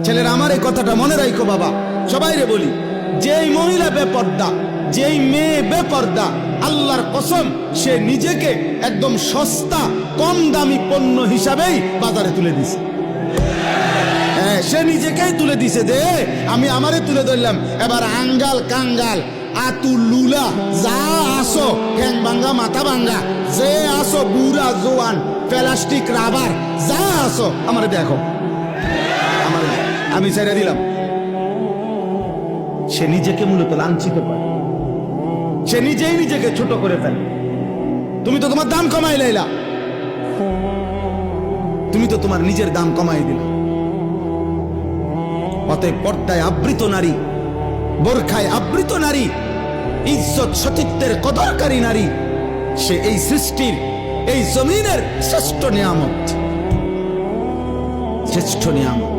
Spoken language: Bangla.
ছেলেরা আমার এই কথাটা মনে রাখো বাবা, সবাই রে বলি, যেই মহিলা বেপর্দা, যেই মেয়ে বেপর্দা, আল্লাহর কসম সে নিজেকে একদম সস্তা কম দামি পণ্য হিসাবেই বাজারে তুলে দিছে। হ্যাঁ, সে নিজেকেই তুলে দিছে যে আমি আমারে তুলে ধরলাম। এবার আঙ্গাল কাঙ্গাল আতু লুলা যা আসো, ঠ্যাং ভাঙ্গা মাথা ভাঙ্গা যে আসো, বুড়া জোয়ান প্লাস্টিক রাবার যা আসো, আমারে দেখো, আমার আমি ছেড়ে দিলাম। সে নিজেকে মূলত লাঞ্ছিত করে, সে নিজেই নিজেকে ছোট করে ফেলে। তুমি তো তোমার দাম কমাই লাইলা, তুমি তো তোমার নিজের দাম কমাই দিলা। অতএব পর্দায় আবৃত নারী, বোরখায় আবৃত নারী, ইজ্জত সতীত্বের কদরকারী নারী, সে এই সৃষ্টির, এই জমিনের শ্রেষ্ঠ নিয়ামত, শ্রেষ্ঠ নিয়ামত।